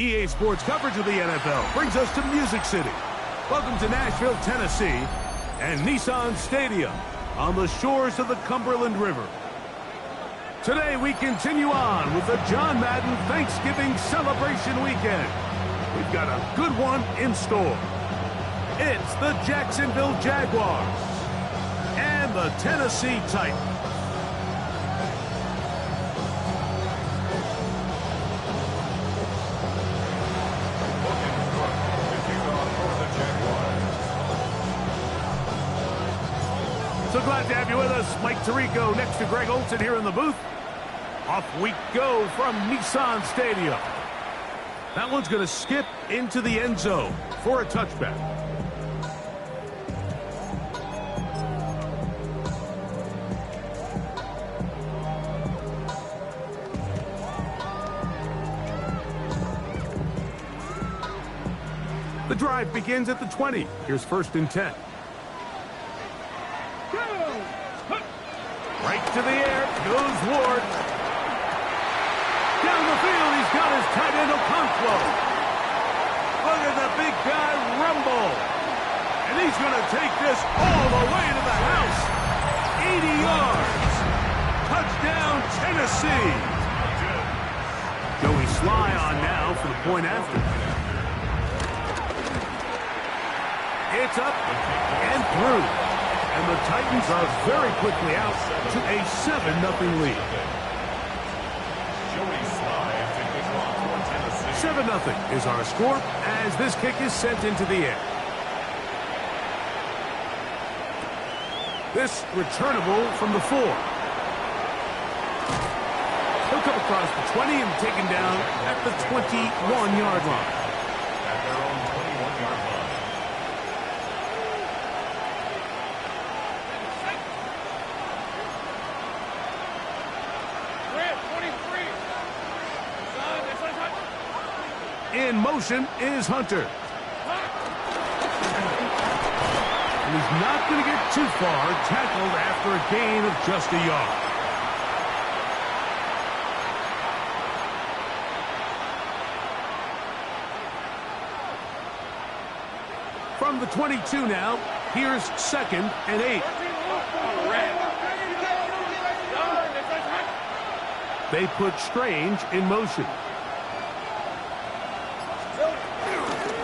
EA Sports coverage of the NFL brings us to Music City. Welcome to Nashville, Tennessee, and Nissan Stadium on the shores of the Cumberland River. Today we continue on with the John Madden Thanksgiving celebration weekend. We've got a good one in store. It's the Jacksonville Jaguars and the Tennessee Titans. So glad to have you with us. Mike Tirico next to Greg Olson here in the booth. Off we go from Nissan Stadium. That one's going to skip into the end zone for a touchback. The drive begins at the 20. Here's 1st and 10. Right to the air goes Ward. Down the field, he's got his tight end Okonkwo. Look at the big guy rumble. And he's going to take this all the way to the house. 80 yards. Touchdown, Tennessee. Joey Sly on now for the point after. It's up and through. And the Titans are very quickly out to a 7-0 lead. 7-0 is our score as this kick is sent into the air. This returnable from the 4. He'll come across the 20 and taken down at the 21-yard line. At their own 21-yard line. In motion is Hunter. And he's not going to get too far, tackled after a gain of just a yard. From the 22 now, here's 2nd and 8. They put Strange in motion.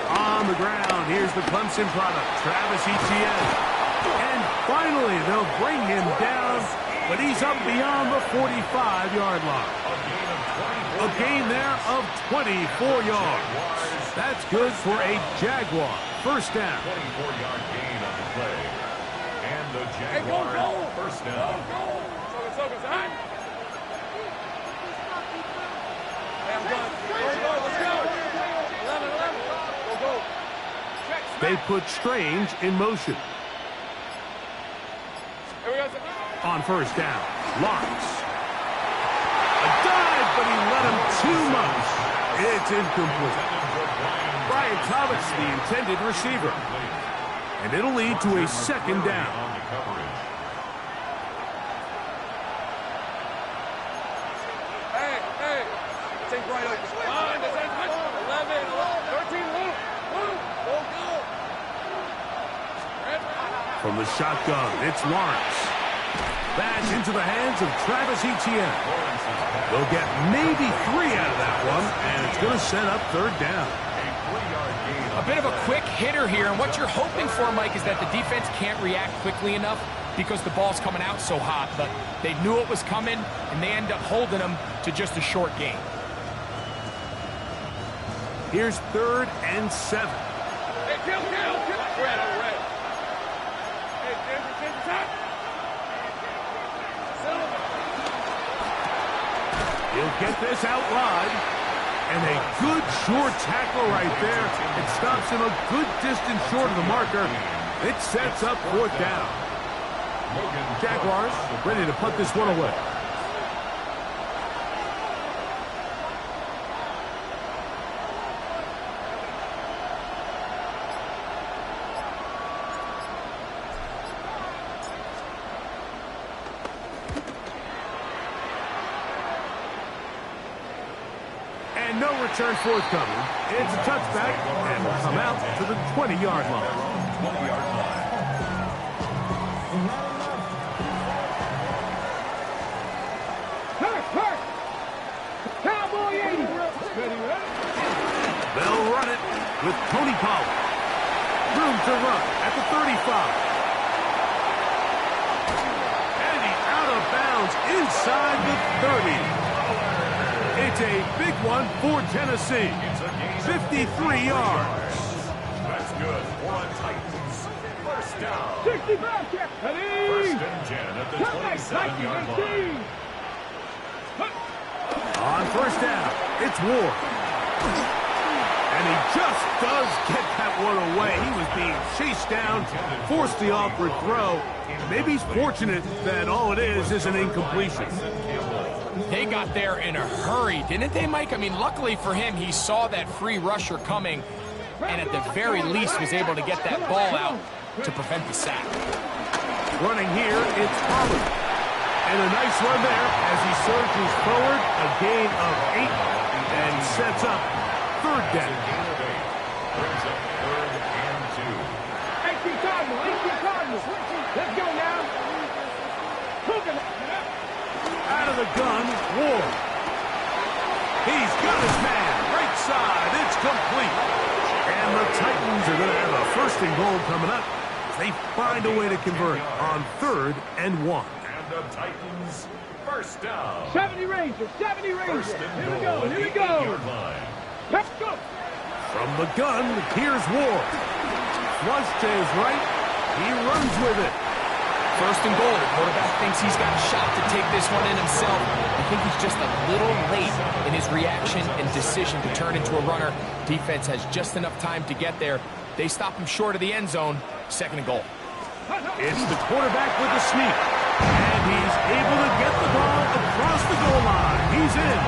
On the ground, here's the Clemson product, Travis Etienne. And finally, they'll bring him down, but he's up beyond the 45-yard line. A gain there of 24 yards. That's good for a Jaguar. 1st down. 24-yard gain on the play. And the Jaguars, 1st down. They put Strange in motion. On 1st down, Lawrence. A dive, but he let him too much. It's incomplete. Brian Thomas, the intended receiver. And it'll lead to a 2nd down. From the shotgun, it's Lawrence. That's into the hands of Travis Etienne. They'll get maybe 3 out of that one, and it's going to set up 3rd down. A bit of a quick hitter here, and what you're hoping for, Mike, is that the defense can't react quickly enough because the ball's coming out so hot, but they knew it was coming, and they end up holding them to just a short gain. Here's 3rd and 7. Hey, kill. Red. He'll get this out wide. And a good short tackle right there. It stops him a good distance short of the marker. It sets up 4th down. Jaguars ready to put this one away. no return forthcoming. It's a touchback and will come out to the 20-yard line. 20-yard line. Cowboy 80. They'll run it with Tony Pollard. Room to run at the 35. And he's out of bounds inside the 30. It's a big one for Tennessee. 53 yards. That's good for the Titans. First down. 65, check. First and 10 at the 27-yard line. On first down, it's Ward. And he just does get that one away. He was being chased down, forced the awkward throw. Maybe he's fortunate that all it is an incompletion. They got there in a hurry, didn't they, Mike? I mean, luckily for him, he saw that free rusher coming, and at the very least was able to get that ball out to prevent the sack. Running here, it's Pollard. And a nice run there as he surges forward, a gain of 8, and sets up third down. Brings up third and 2. 18 Cardinals. Let's go now. Out of the gun, Ward. He's got his man, right side, it's complete. And the Titans are going to have a first and goal coming up. They find a way to convert on 3rd and 1. And the Titans, first down. 70 Rangers. First and Here we goal go. at Here we the go. 8-yard line. Let's go. From the gun, here's Ward. Flush to his right. He runs with it. First and goal. The quarterback thinks he's got a shot to take this one in himself. I think he's just a little late in his reaction and decision to turn into a runner. Defense has just enough time to get there. They stop him short of the end zone. Second and goal. It's the quarterback with the sneak. And he's able to get the ball across the goal line. He's in.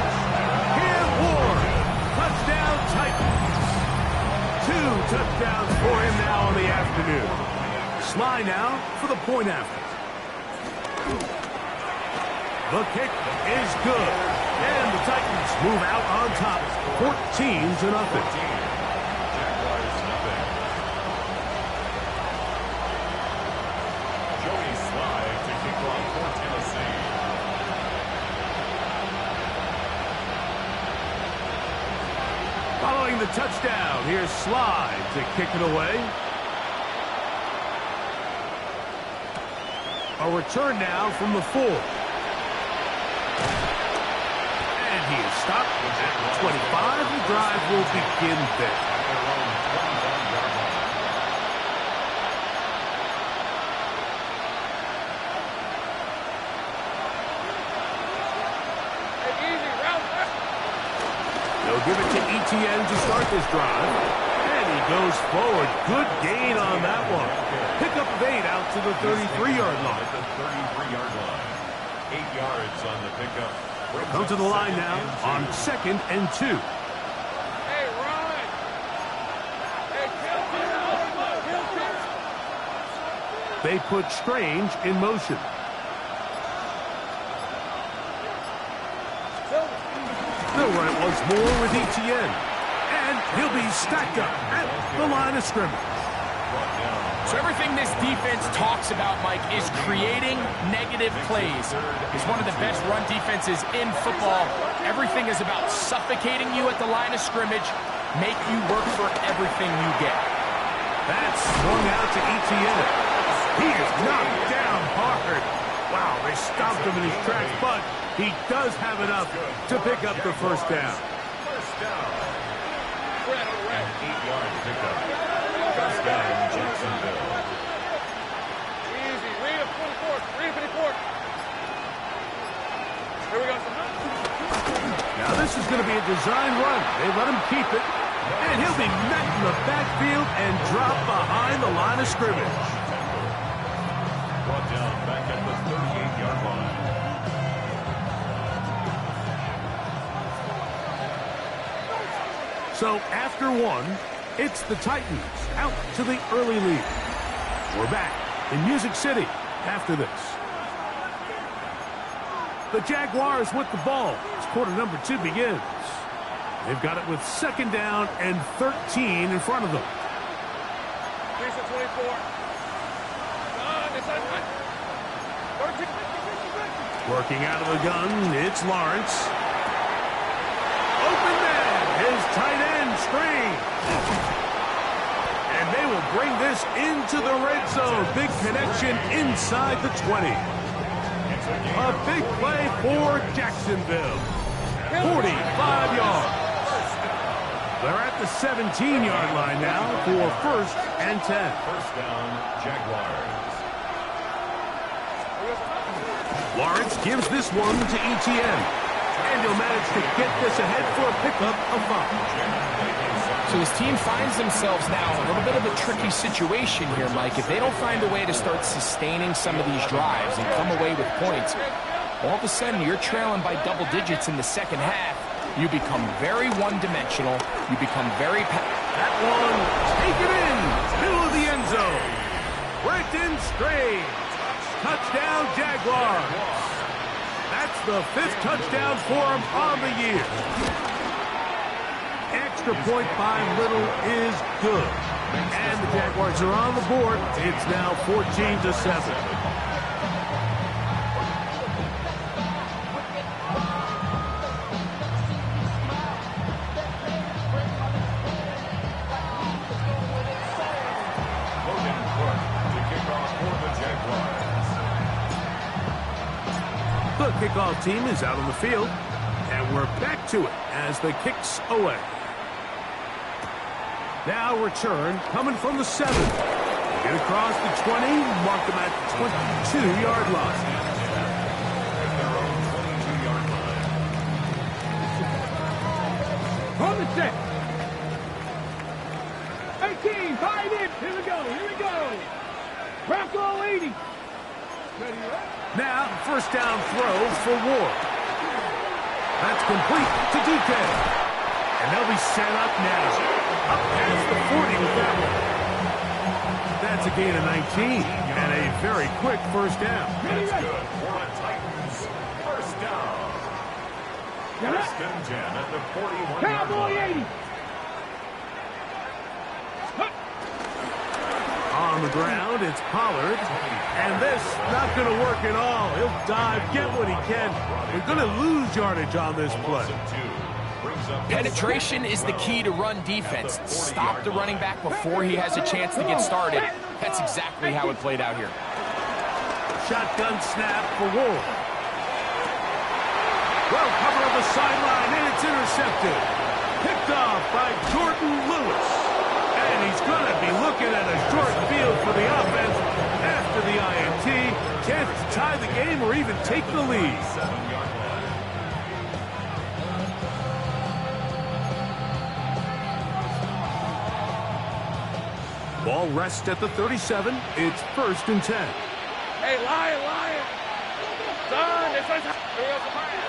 Here, Ward. Touchdown, Titans. 2 touchdowns for him now on the afternoon. Sly now for the point after. The kick is good. And the Titans move out on top, 14-0. Jaguars, nothing. Joey Sly to kick off for Tennessee. Following the touchdown, here's Sly to kick it away. A return now from the 4. And he is stopped at the 25. The drive will begin there. They'll give it to Etienne to start this drive. And he goes forward. Good gain on that one. Pickup of 8 out to the 33-yard line. At the 33-yard line. 8 yards on the pickup. Come to the line now on 2nd and 2. Hey, Ron. Hey, They put Strange in motion. They'll run it once more with Etienne. And he'll be stacked up at the line of scrimmage. So everything this defense talks about, Mike, is creating negative plays. It's one of the best run defenses in football. Everything is about suffocating you at the line of scrimmage, make you work for everything you get. That's swung out to Etienne. He is knocked down hard. Wow, they stopped him in his tracks, but he does have enough to pick up the first down. First down. An 8-yard pickup. First down, Jacksonville. Easy. Read him, 24. Here we go. Now this is going to be a design run. They let him keep it. And he'll be met in the backfield and dropped behind the line of scrimmage. Brought down back at the 38-yard line. So after 1, it's the Titans out to the early lead. We're back in Music City after this. The Jaguars with the ball as quarter number 2 begins. They've got it with 2nd down and 13 in front of them. 24. Working out of the gun, it's Lawrence. Open man, his tight end screen. And they will bring this into the red zone. Big connection inside the 20. A big play for Jacksonville. 45 yards. They're at the 17-yard line now for 1st and 10. First down, Jaguars. Lawrence gives this one to ETN. And he'll manage to get this ahead for a pickup of 5. So his team finds themselves now in a little bit of a tricky situation here, Mike. If they don't find a way to start sustaining some of these drives and come away with points, all of a sudden you're trailing by double digits in the second half. You become very one-dimensional. You become very... That one, take it in, middle of the end zone. Brenton Strange. Touchdown, Jaguars. That's the 5th touchdown for him on the year. Extra point by Little is good. And the Jaguars are on the board. It's now 14-7. The kickoff team is out on the field, and we're back to it as the kick's away. Now return coming from the 7. Get across the 20, mark them at the 22-yard line. From the set. 18, 5 in. Here we go. Bronco 80. Ready, right? Now, first down throw for Ward. That's complete to DK. And they'll be set up now. Up past the 40 with that one. That's a gain of 19. And a very quick first down. That's good for the Titans. First down. First and 10 at the 41-yard Cowboy line. 80. On the ground, it's Pollard. And this, not going to work at all. He'll dive, get what he can. We're going to lose yardage on this play. Penetration is the key to run defense. Stop the running back before he has a chance to get started. That's exactly how it played out here. Shotgun snap for Ward. Well, cover of the sideline, and it's intercepted. Picked off by Jordan Lewis. And he's going to be looking at a short field for the offense after the INT. Chance to tie the game or even take the lead. Ball rests at the 37. It's 1st and 10. Hey, Lion. Done.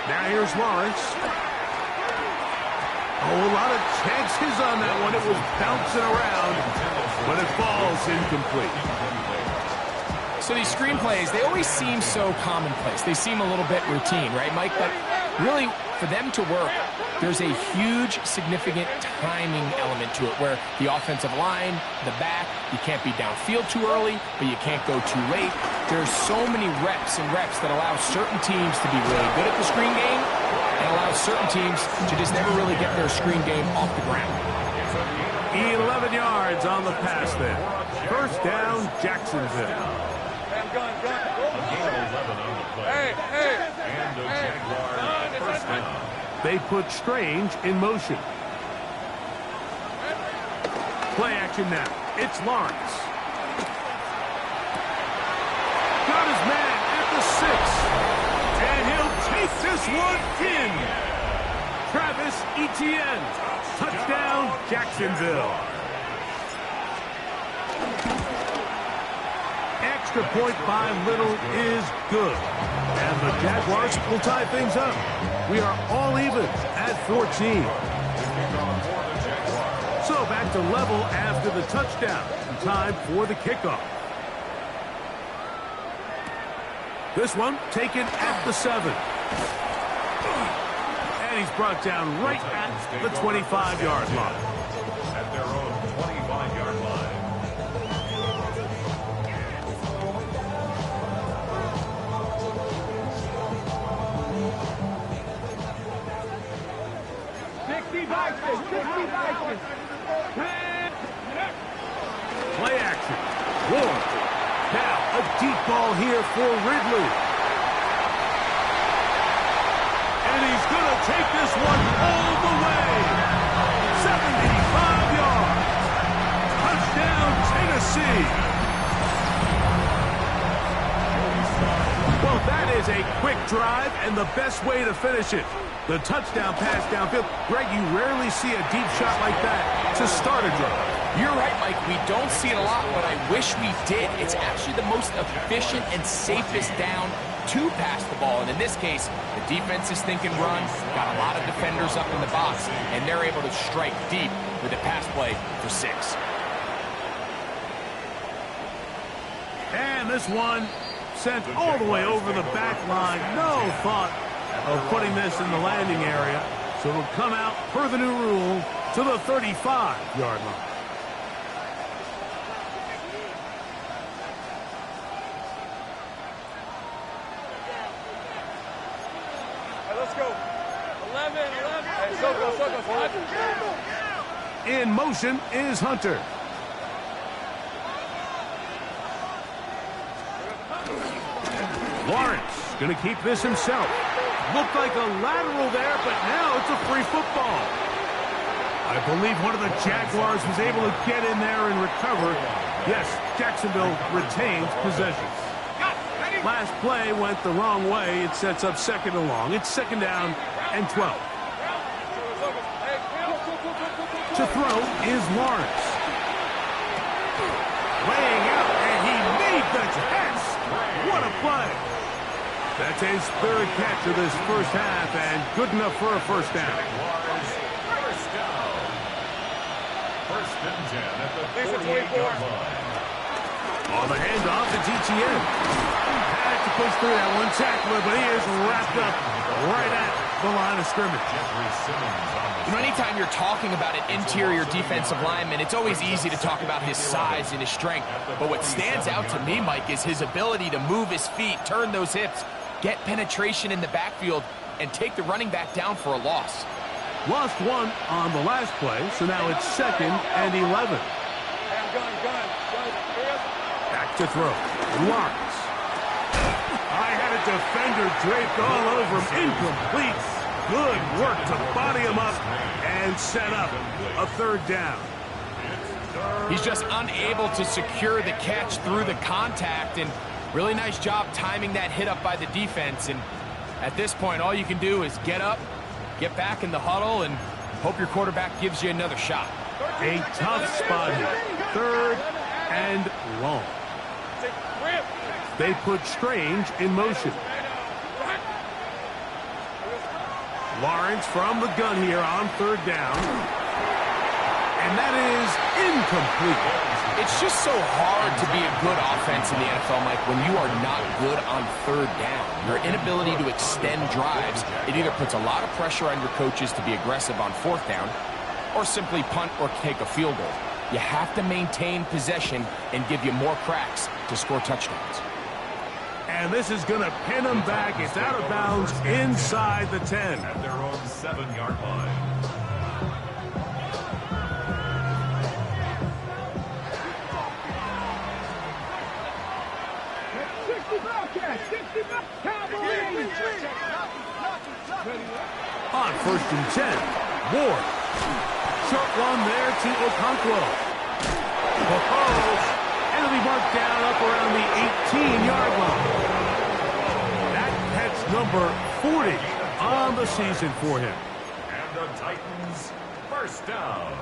Now here's Lawrence. Oh, a lot of chances on that one. It was bouncing around, but it falls incomplete. So these screenplays, they always seem so commonplace. They seem a little bit routine, right, Mike? But really, for them to work, there's a huge, significant timing element to it where the offensive line, the back, you can't be downfield too early, but you can't go too late. There's so many reps that allow certain teams to be really good at the screen game and allow certain teams to just never really get their screen game off the ground. 11 yards on the pass there. First down, Jacksonville. And the Jaguars first down. They put Strange in motion. Play action now. It's Lawrence. Got his man at the 6. And he'll take this one in. Travis Etienne. Touchdown, Jacksonville. Extra point by Little is good. And the Jaguars will tie things up. We are all even at 14. So back to level after the touchdown. Time for the kickoff. This one taken at the 7. And he's brought down right at the 25-yard line. At their own 25-yard line. Play action. Ward. Now a deep ball here for Ridley. And he's going to take this one all the way. 75 yards. Touchdown, Tennessee. Well, that is a quick drive and the best way to finish it. The touchdown pass downfield. Greg, you rarely see a deep shot like that to start a drive. You're right, Mike. We don't see it a lot, but I wish we did. It's actually the most efficient and safest down to pass the ball. And in this case, the defense is thinking run, got a lot of defenders up in the box, and they're able to strike deep with a pass play for 6. And this one sent all the way over the back line. No thought of putting this in the landing area. So it'll come out, per the new rule, to the 35-yard line. Let's go. 11. Hey, Soko. In motion is Hunter. Lawrence going to keep this himself. Looked like a lateral there, but now it's a free football. I believe one of the Jaguars was able to get in there and recover. Yes, Jacksonville retains possession. Last play went the wrong way. It sets up second and long. It's second down and 12. To throw is Lawrence. Laying out, and he made the catch. What a play. That's his third catch of this first half, and good enough for a first down. First and 10 at the 48-yard line. On the handoff, it's ETN. Had to push through that one tackler, but he is wrapped up right at the line of scrimmage. You know, anytime you're talking about an interior defensive lineman, it's always easy to talk about his size and his strength. But what stands out to me, Mike, is his ability to move his feet, turn those hips, get penetration in the backfield, and take the running back down for a loss. Lost one on the last play, so now it's second and 11. Back to throw. Lawrence. I had a defender draped all over him. Incomplete. Good work to body him up and set up a third down. He's just unable to secure the catch through the contact, and really nice job timing that hit up by the defense. And at this point, all you can do is get up, get back in the huddle, and hope your quarterback gives you another shot. A tough spot here. Third and long. They put Strange in motion. Lawrence from the gun here on third down. And that is incomplete. It's just so hard to be a good offense in the NFL, Mike, when you are not good on third down. Your inability to extend drives, it either puts a lot of pressure on your coaches to be aggressive on fourth down or simply punt or take a field goal. You have to maintain possession and give you more cracks to score touchdowns. And this is going to pin them back. It's out of bounds inside the 10. At their own 7-yard line. On first and 10, Ward. Short one there to Okonkwo. And it'll be marked down up around the 18-yard line. That catch number 40 on the season for him. And the Titans, first down.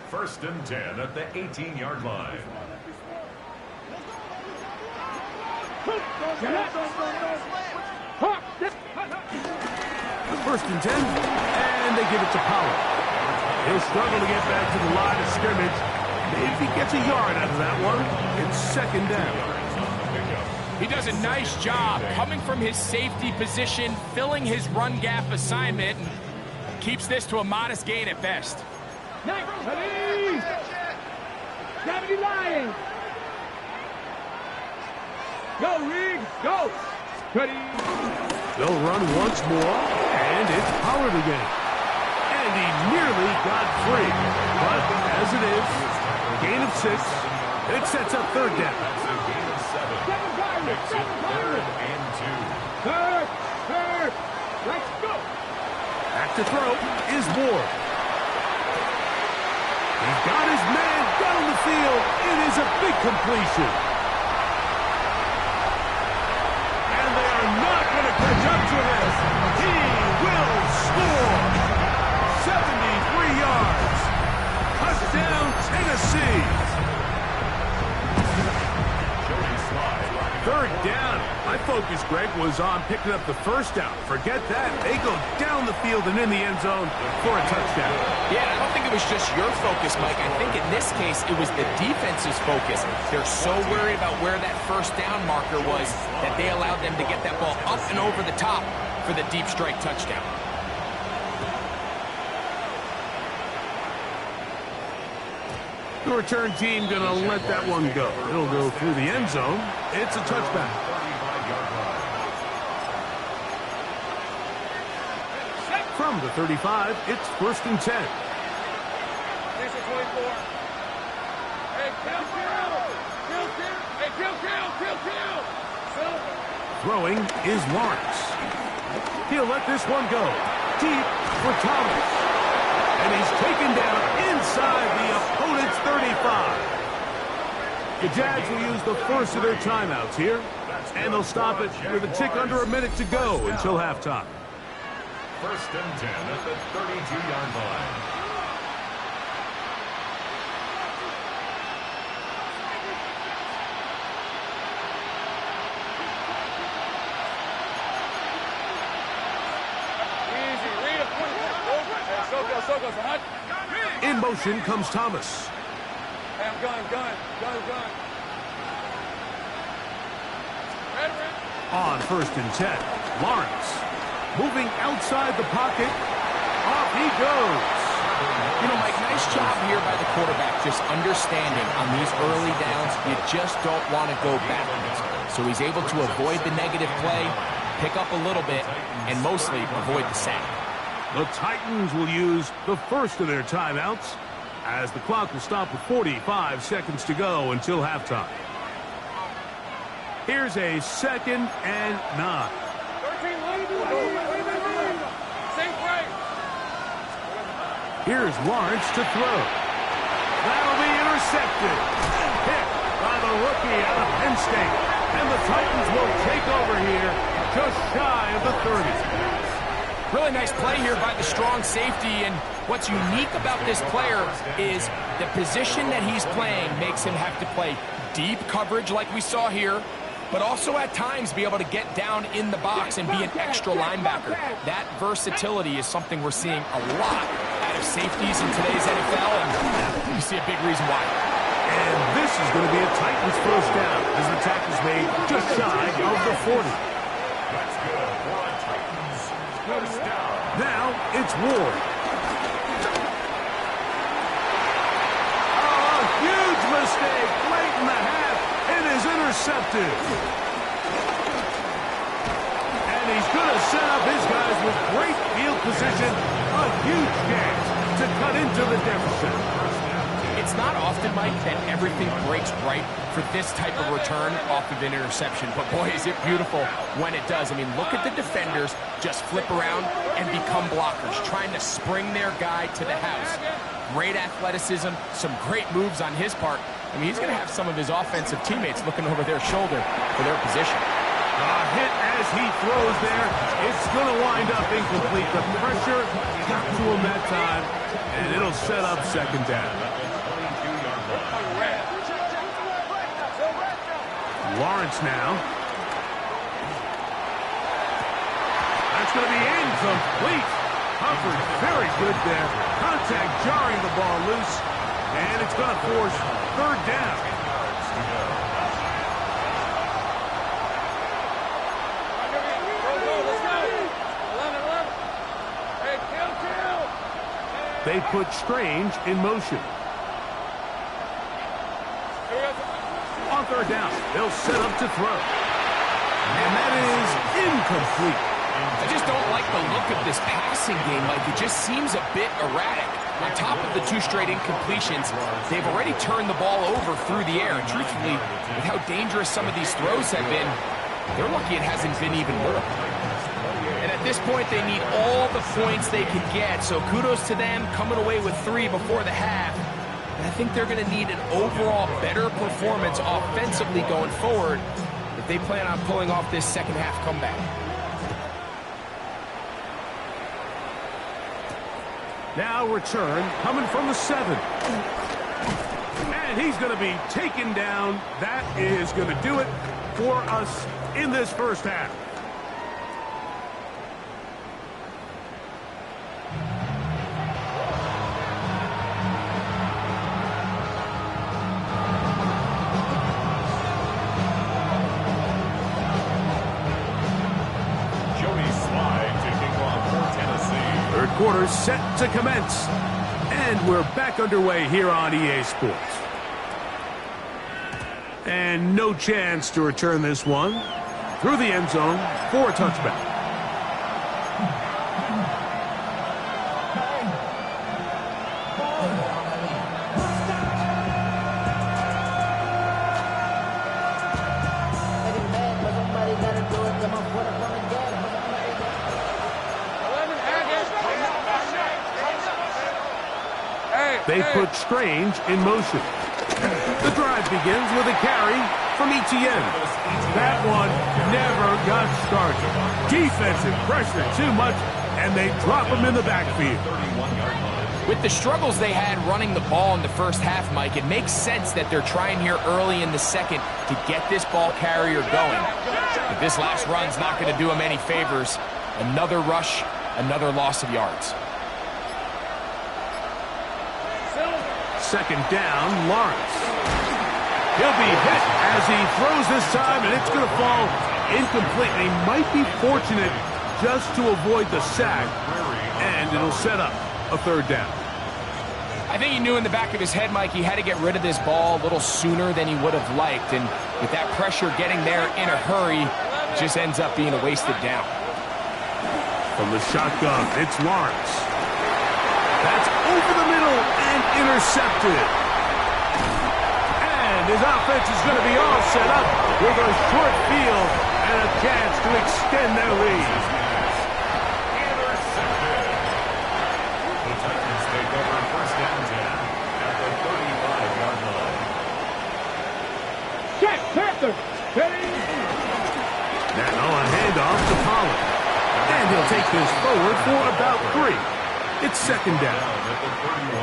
First and 10 at the 18-yard line. First and 10, and they give it to Pollard. He'll struggle to get back to the line of scrimmage. Maybe he gets a yard out of that one. It's second down. He does a nice job coming from his safety position, filling his run gap assignment, and keeps this to a modest gain at best. Ready? 70 Lions. Go, Rig, go. Ready? They'll run once more, and it's Pollard again. And he nearly got free. But as it is, a gain of 6. It sets up third down. Third. Let's go. Back to throw is Ward. He's got his man down the field. It is a big completion. And they are not going to catch up to him. He will score. 73 yards. Touchdown, Tennessee. Third down. My focus, Greg, was on picking up the first down. Forget that. They go down the field and in the end zone for a touchdown. Yeah, I don't think it was just your focus, Mike. I think in this case, it was the defense's focus. They're so worried about where that first down marker was that they allowed them to get that ball up and over the top for the deep strike touchdown. The return team going to let that one go. It'll go through the end zone. It's a touchback. From the 35, it's 1st and 10. This is 24. Hey, kill. Throwing is Lawrence. He'll let this one go. Deep for Thomas. And he's taken down inside the opponent's 35. The Jags will use the first of their timeouts here, and they'll stop it with a tick under a minute to go until halftime. 1st and 10 at the 32-yard line. In motion comes Thomas. Gun. On 1st and 10, Lawrence moving outside the pocket. Off he goes. You know, Mike, nice job here by the quarterback, just understanding on these early downs, you just don't want to go backwards. So he's able to avoid the negative play, pick up a little bit, and mostly avoid the sack. The Titans will use the first of their timeouts as the clock will stop with 45 seconds to go until halftime. Here's a 2nd and 9. Here's Lawrence to throw. That'll be intercepted. Picked by the rookie out of Penn State. And the Titans will take over here just shy of the 30. Really nice play here by the strong safety, and what's unique about this player is the position that he's playing makes him have to play deep coverage like we saw here, but also at times be able to get down in the box and be an extra linebacker. That versatility is something we're seeing a lot out of safeties in today's NFL, and you see a big reason why. And this is going to be a Titans first down as the tackle's made just shy of the 40. That's good for a Titans first down. Now it's Ward. Oh, a huge mistake late in the half. It is intercepted. And he's going to set up his guys with great field position. A huge chance to cut into the deficit. It's not often, Mike, that everything breaks right for this type of return off of an interception. But, boy, is it beautiful when it does. I mean, look at the defenders just flip around and become blockers, trying to spring their guy to the house. Great athleticism, some great moves on his part. I mean, he's going to have some of his offensive teammates looking over their shoulder for their position. A hit as he throws there. It's going to wind up incomplete. The pressure got to him that time, and it'll set up 2nd down. Lawrence now. That's going to be incomplete. Covered very good there. Contact jarring the ball loose. And it's going to force 3rd down. They put Strange in motion. On third down, they'll set up to throw. And that is incomplete. I just don't like the look of this passing game, Mike. It just seems a bit erratic. On top of the 2 straight incompletions, they've already turned the ball over through the air. And truthfully, with how dangerous some of these throws have been, they're lucky it hasn't been even more. And at this point, they need all the points they can get. So kudos to them coming away with 3 before the half. And I think they're going to need an overall better performance offensively going forward if they plan on pulling off this second half comeback. Now return coming from the 7. And he's going to be taken down. That is going to do it for us in this first half. Quarter set to commence. And we're back underway here on EA Sports. And no chance to return this one through the end zone for a touchback. They put Strange in motion. The drive begins with a carry from Etienne. That one never got started. Defensive pressure too much, and they drop him in the backfield. With the struggles they had running the ball in the first half, Mike, it makes sense that they're trying here early in the second to get this ball carrier going. But this last run's not going to do him any favors. Another rush, another loss of yards. Second down, Lawrence. He'll be hit as he throws this time, and it's going to fall incomplete. He might be fortunate just to avoid the sack, and it'll set up a third down. I think he knew in the back of his head, Mike, he had to get rid of this ball a little sooner than he would have liked, and with that pressure getting there in a hurry, it just ends up being a wasted down. From the shotgun, it's Lawrence. That's over the middle and intercepted. And his offense is going to be all set up with a short field and a chance to extend their lead. Intercepted. The Titans take over first and 10 at the 35-yard line. Jack Panther. Ready? Now a handoff to Pollard. And he'll take this forward for about 3. It's second down. At the 31.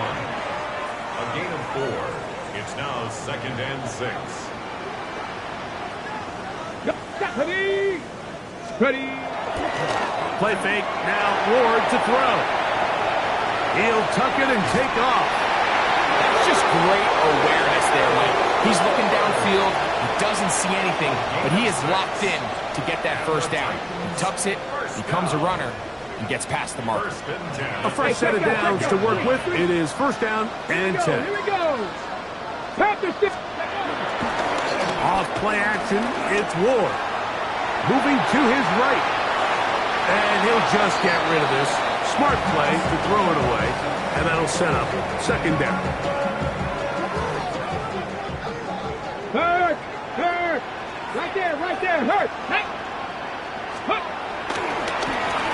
A gain of 4. It's now second and 6. Ready? Ready? Play fake. Now Ward to throw. He'll tuck it and take off. That's just great awareness there, Mike. He's looking downfield. He doesn't see anything, but he is locked in to get that first down. He tucks it, becomes a runner, and gets past the mark. A fresh set of downs to work with. It is first down and 10. Here we go. Off play action, it's Ward. Moving to his right. And he'll just get rid of this. Smart play to throw it away. And that'll set up second down. Hurt. Right there, hurt.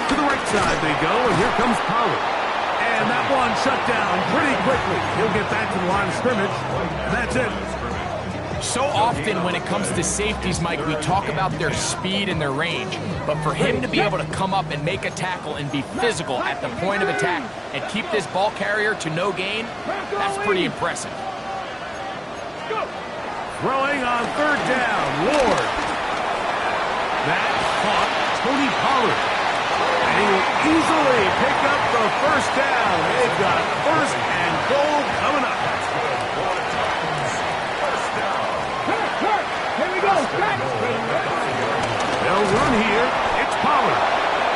To the right side they go, and here comes Pollard. And that one shut down pretty quickly. He'll get back to the line of scrimmage, and that's it. So often when it comes to safeties, Mike, we talk about their speed and their range. But for him to be able to come up and make a tackle and be physical at the point of attack and keep this ball carrier to no gain, that's pretty impressive. Throwing on third down, Ward. That caught Tony Pollard. And he will easily pick up the first down. They've got first and goal coming up. Here we go. They'll run here. It's Pollard.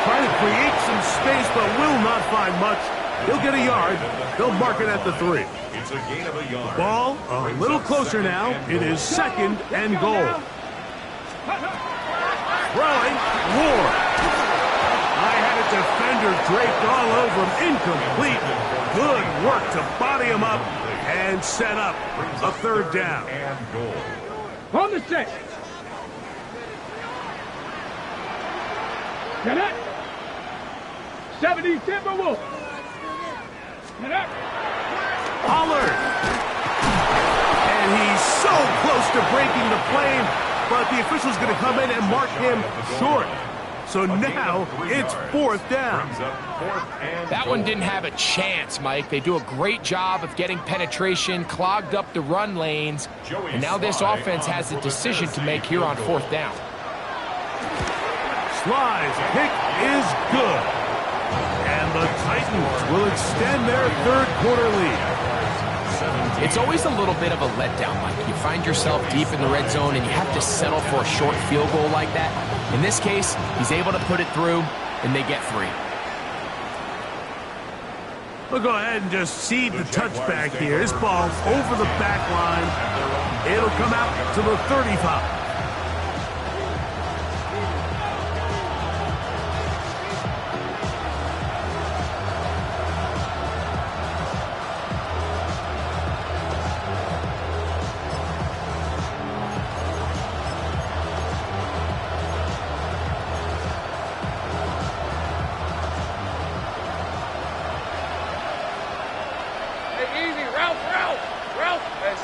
Trying to create some space, but will not find much He'll get a yard. They'll mark it at the 3. It's a gain of a yard. Ball a little closer now. It is 2nd and goal. Throwing, Ward. I had a defender draped all over him. Incomplete. Good work to body him up and set up a 3rd down. And goal. On the set. Get it. 70 Timberwolves. Get it. Pollard. And he's so close to breaking the plane, but the official's going to come in and mark him short. So now it's 4th down. That one didn't have a chance, Mike. They do a great job of getting penetration, clogged up the run lanes, and now this offense has a decision to make here on 4th down. Sly's kick is good. And the Titans will extend their 3rd quarter lead. It's always a little bit of a letdown, Mike. You find yourself deep in the red zone and you have to settle for a short field goal like that. In this case, he's able to put it through, and they get 3. We'll go ahead and just cede the touchback here. This ball's over the back line. It'll come out to the 35.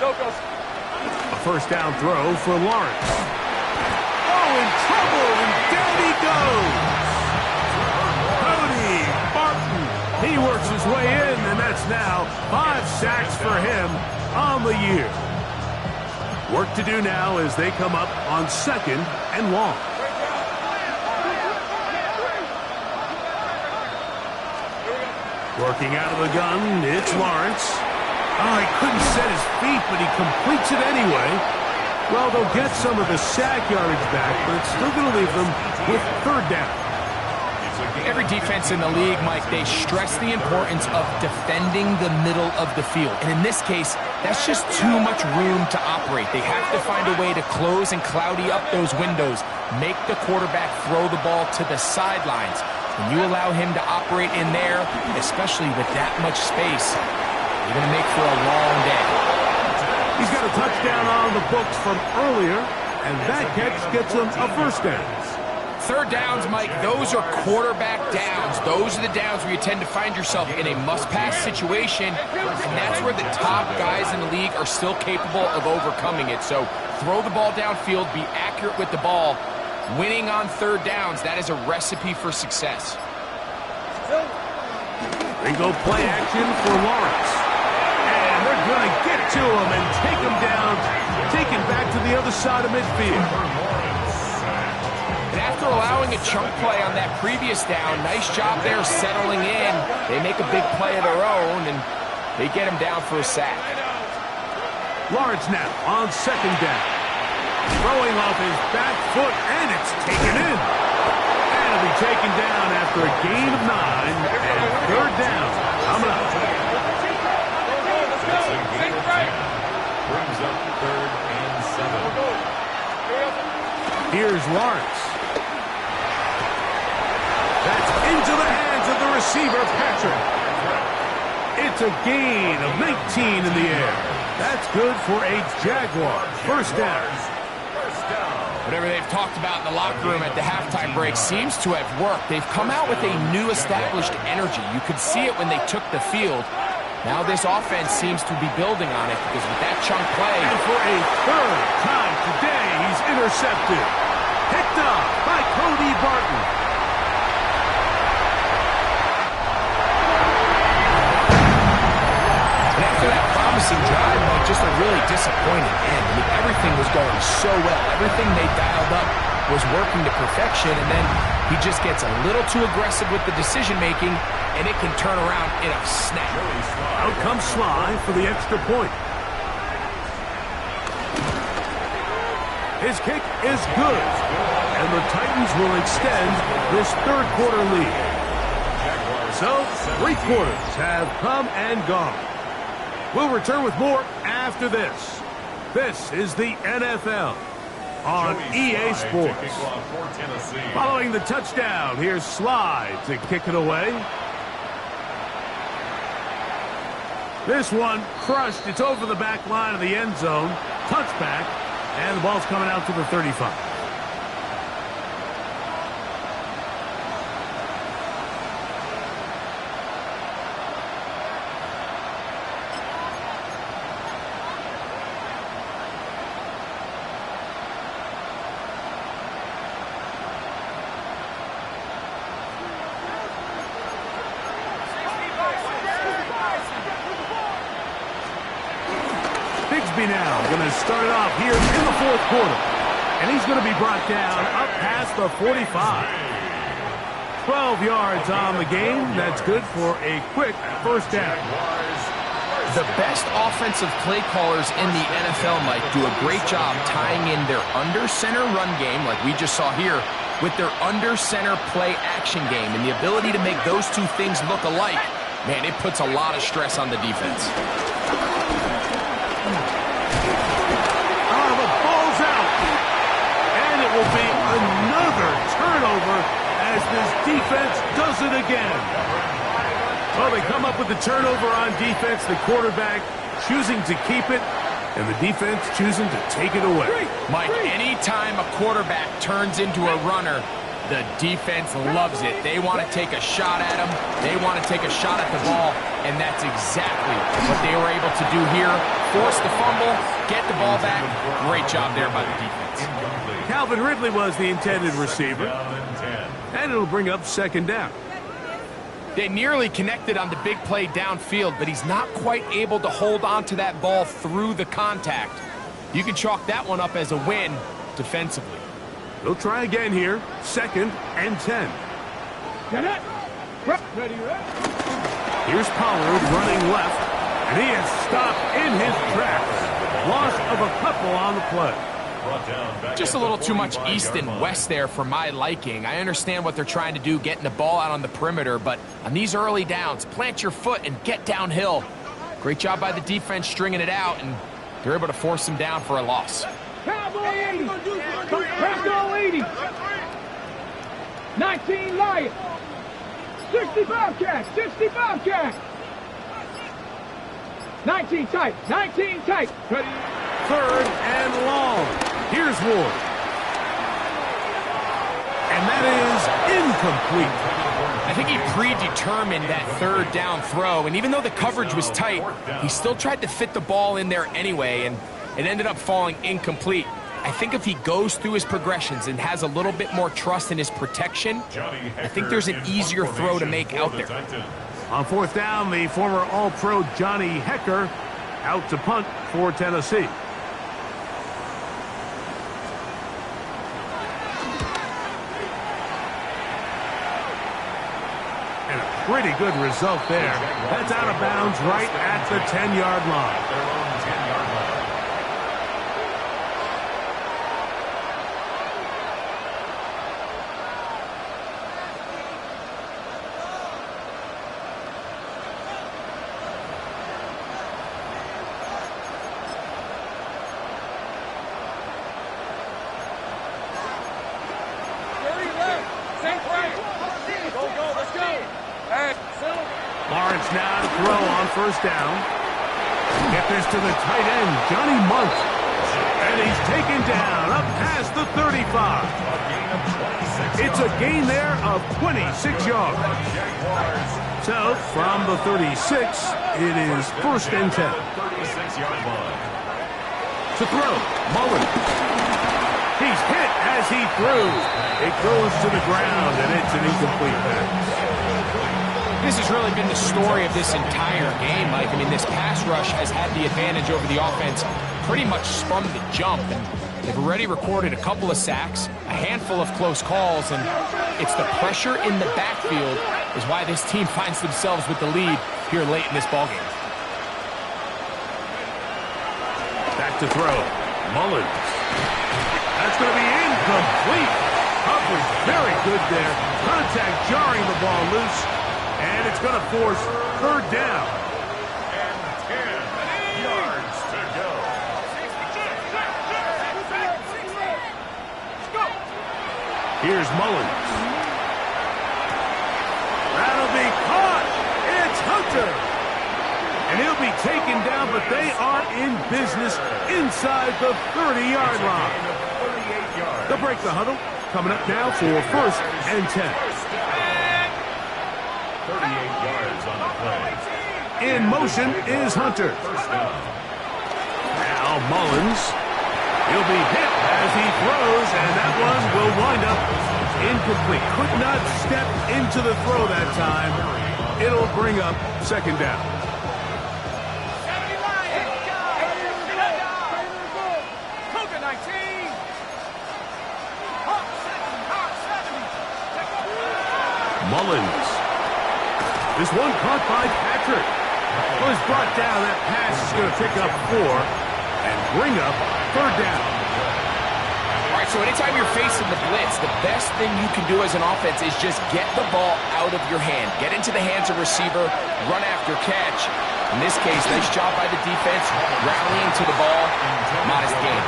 A 1st down throw for Lawrence. Oh, in trouble, and down he goes. Cody Barton. He works his way in, and that's now 5 sacks for him on the year. Work to do now as they come up on 2nd and long. Working out of the gun, it's Lawrence. Oh, he couldn't set his feet, but he completes it anyway. Well, they'll get some of the sack yardage back, but it's still going to leave them with 3rd down. Every defense in the league, Mike, they stress the importance of defending the middle of the field. And in this case, that's just too much room to operate. They have to find a way to close and cloudy up those windows, make the quarterback throw the ball to the sidelines. When you allow him to operate in there, especially with that much space, you're going to make for a long day. He's got a touchdown on the books from earlier, and that catch gets him a 1st down. 3rd downs, Mike, those are quarterback downs. Those are the downs where you tend to find yourself in a must-pass situation, and that's where the top guys in the league are still capable of overcoming it. So throw the ball downfield, be accurate with the ball. Winning on 3rd downs, that is a recipe for success. They go play action for Lawrence. And they're going to get to him and take him down, take him back to the other side of midfield. And after allowing a chunk play on that previous down, nice job there settling in. They make a big play of their own, and they get him down for a sack. Lawrence now on 2nd down. Throwing off his back foot, and it's taken in. And it'll be taken down after a gain of 9, and 3rd down coming up. Brings up 3rd and 7. Here's Lawrence. That's into the hands of the receiver, Patrick. It's a gain of 19 in the air. That's good for a Jaguar. 1st down. Whatever they've talked about in the locker room at the halftime break seems to have worked. They've come out with a new established energy. You could see it when they took the field. Now this offense seems to be building on it because with that chunk play... And for a 3rd time today, he's intercepted. Picked up by Cody Barton. And after that promising drive, like just a really disappointing end. I mean, everything was going so well. Everything they dialed up was working to perfection, and then he just gets a little too aggressive with the decision-making, and it can turn around in a snap. Out comes Sly for the extra point. His kick is good, and the Titans will extend this 3rd quarter lead. So, 3 quarters have come and gone. We'll return with more after this. This is the NFL on EA Sports. Following the touchdown, here's Slide to kick it away. This one crushed. It's over the back line of the end zone. Touchback, and the ball's coming out to the 35. Now going to start it off here in the 4th quarter. And he's going to be brought down up past the 45. 12 yards on the game. That's good for a quick first down. The best offensive play callers in the NFL, Mike, do a great job tying in their under-center run game, like we just saw here, with their under-center play action game. And the ability to make those two things look alike, man, it puts a lot of stress on the defense. Will be another turnover as this defense does it again. Well, they come up with the turnover on defense, the quarterback choosing to keep it, and the defense choosing to take it away. Mike, anytime a quarterback turns into a runner, the defense loves it. They want to take a shot at him. They want to take a shot at the ball, and that's exactly what they were able to do here. Force the fumble, get the ball back. Great job there by the defense. Calvin Ridley was the intended receiver, and it'll bring up 2nd down. They nearly connected on the big play downfield, but he's not quite able to hold on to that ball through the contact. You can chalk that one up as a win defensively. They'll try again here, 2nd and 10. Get it. Ready. Here's Pollard running left, and he is stopped in his tracks. Loss of a couple on the play. Just a little too much east and west there for my liking. I understand what they're trying to do, getting the ball out on the perimeter, but on these early downs, plant your foot and get downhill. Great job by the defense stringing it out, and they're able to force them down for a loss. Cowboy 80. Cowboy 80. 19 Lions. 65 catch. 65 catch. 19 tight. 19 tight. Ready. 3rd and long. Here's Ward. And that is incomplete. I think he predetermined that 3rd down throw, and even though the coverage was tight, he still tried to fit the ball in there anyway, and it ended up falling incomplete. I think if he goes through his progressions and has a little bit more trust in his protection, I think there's an easier throw to make out there. On 4th down, the former All-Pro Johnny Hecker out to punt for Tennessee. And a pretty good result there. That's out of bounds right at the 10-yard line. Lawrence now to throw on 1st down. Get this to the tight end, Johnny Munt. And he's taken down up past the 35. It's a gain there of 26 yards. So from the 36, it is 1st and 10. To throw, Mullen. He's hit as he throws. It goes to the ground, and it's an incomplete pass. This has really been the story of this entire game, Mike. I mean, this pass rush has had the advantage over the offense pretty much from the jump. And they've already recorded a couple of sacks, a handful of close calls, and it's the pressure in the backfield is why this team finds themselves with the lead here late in this ballgame. Back to throw. Mullins. That's going to be incomplete. Coverage very good there. Contact jarring the ball loose. And it's going to force third down. And 10 yards to go. Here's Mullins. That'll be caught. It's Hunter. And he'll be taken down, but they are in business inside the 30-yard line. They'll break the huddle. Coming up now for first and 10. 38 yards on the play. In motion is Hunter. Now Mullins. He'll be hit as he throws, and that one will wind up incomplete. Could not step into the throw that time. It'll bring up second down. Mullins. This one caught by Patrick. Was brought down. That pass is going to pick up 4 and bring up third down. All right, so anytime you're facing the blitz, the best thing you can do as an offense is just get the ball out of your hand. Get into the hands of receiver, run after catch. In this case, nice job by the defense, rallying to the ball, modest gain.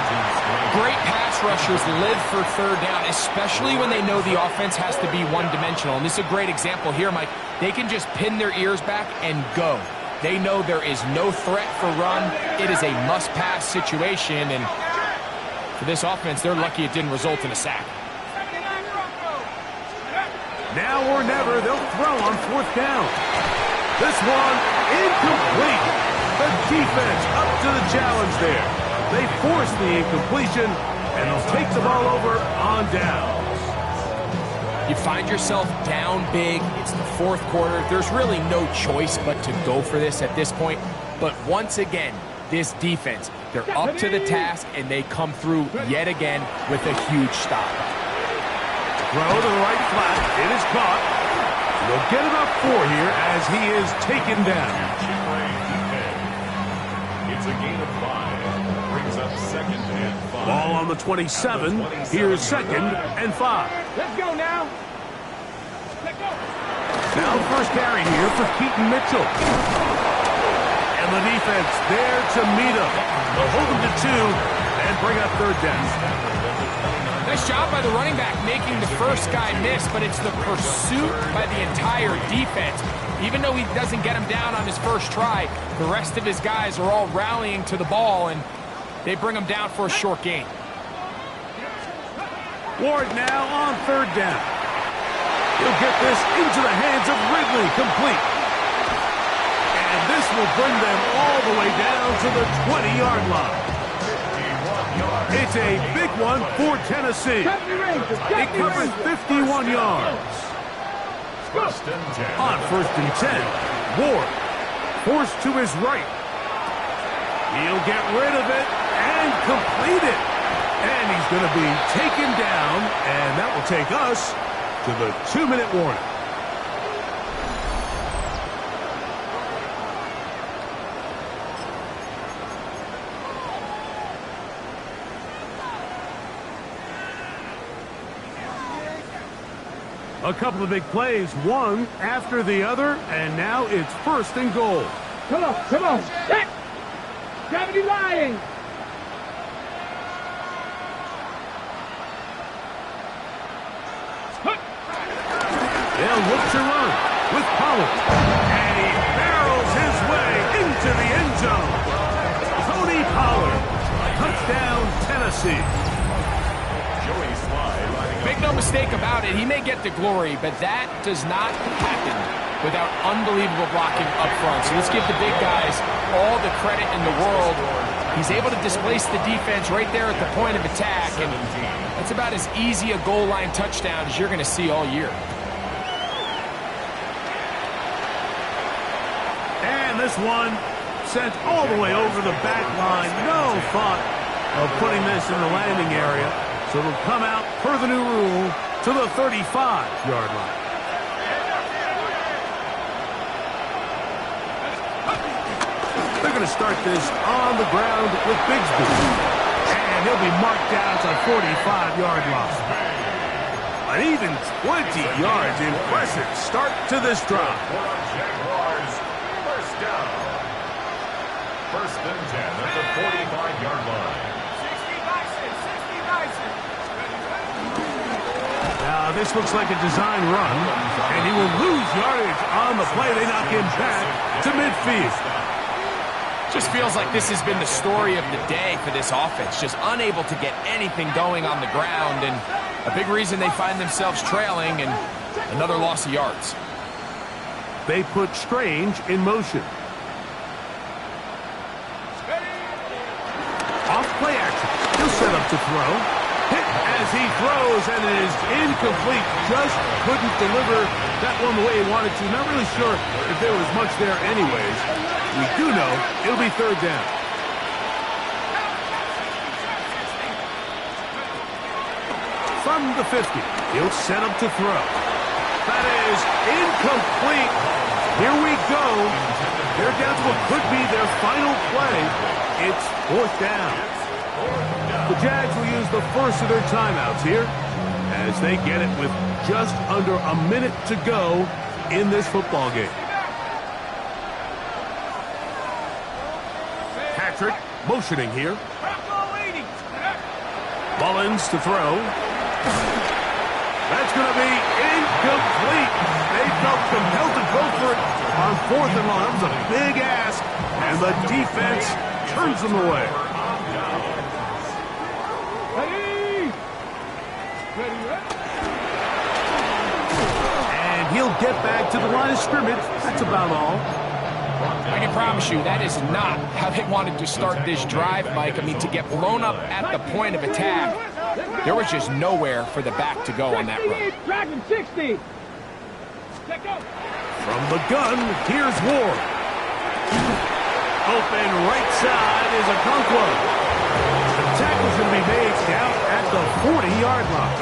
Great pass rushers live for third down, especially when they know the offense has to be one-dimensional. And this is a great example here, Mike. They can just pin their ears back and go. They know there is no threat for run. It is a must-pass situation, and for this offense, they're lucky it didn't result in a sack. Now or never, they'll throw on fourth down. This one incomplete. The defense up to the challenge there. They force the incompletion, and they'll take the ball over on downs. You find yourself down big. It's the fourth quarter. There's really no choice but to go for this at this point. But once again, this defense, they're up to the task, and they come through yet again with a huge stop. Throw to the right flat. It is caught. They'll get about 4 here as he is taken down. It's a gain of 5. Brings up second and 5. Ball on the 27. Here's second and 5. Let's go now. Let's go. Now first carry here for Keaton Mitchell. And the defense there to meet him. They'll hold him to 2 and bring up third down. Nice job by the running back making the first guy miss, but it's the pursuit by the entire defense. Even though he doesn't get him down on his first try, the rest of his guys are all rallying to the ball, and they bring him down for a short gain. Ward now on third down. He'll get this into the hands of Ridley, complete. And this will bring them all the way down to the 20-yard line. It's a big one for Tennessee. It covers 51 yards. On first and 10, Ward forced to his right. He'll get rid of it and complete it. And he's going to be taken down, and that will take us to the 2-minute warning. A couple of big plays, one after the other, and now it's first and goal. Come on, come on. Check. Gravity lying. They'll look to run with Pollard. And he barrels his way into the end zone. Tony Pollard. Touchdown, Tennessee. Make no mistake about it, he may get the glory, but that does not happen without unbelievable blocking up front. So let's give the big guys all the credit in the world. He's able to displace the defense right there at the point of attack, and that's about as easy a goal line touchdown as you're going to see all year. And this one sent all the way over the back line. No thought of putting this in the landing area. So it'll come out, per the new rule, to the 35-yard line. They're going to start this on the ground with Bigsby. And he'll be marked down to 45-yard line. An even 20 yards. Impressive start to this drive. Jaguars, first down. First and 10 at the 45-yard line. 60 Bison. Now, this looks like a design run, and he will lose yardage on the play. They knock him back to midfield. Just feels like this has been the story of the day for this offense. Just unable to get anything going on the ground, and a big reason they find themselves trailing and another loss of yards. They put Strange in motion. Off play action. He'll set up to throw. Hit as he throws, and it is incomplete. Just couldn't deliver that one the way he wanted to. Not really sure if there was much there anyways. We do know it'll be third down. From the 50, he'll set up to throw. That is incomplete. Here we go. They're down to what could be their final play. It's fourth down. The Jags will use the first of their timeouts here as they get it with just under a minute to go in this football game. Patrick motioning here. Mullins to throw. That's going to be incomplete. They felt compelled to go for it on fourth and long. That was a big ask, and the defense turns them away. And he'll get back to the line of scrimmage. That's about all. I can promise you that is not how they wanted to start this drive, Mike. I mean, to get blown up at the point of attack, there was just nowhere for the back to go on that run. Dragon 60. From the gun, here's Ward. Open right side is a Conquo. The tackle's going to be made down at the 40-yard line.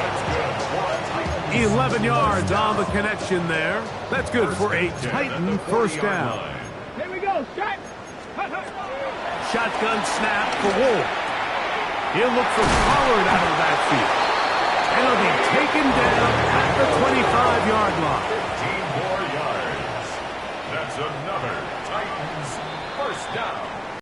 11 yards on the connection there. That's good for a Titan first down. Here we go. Shot. Shotgun snap for Ward. He'll look for Pollard out of that field. And he'll be taken down at the 25-yard line. 15 more yards. That's another Titans first down.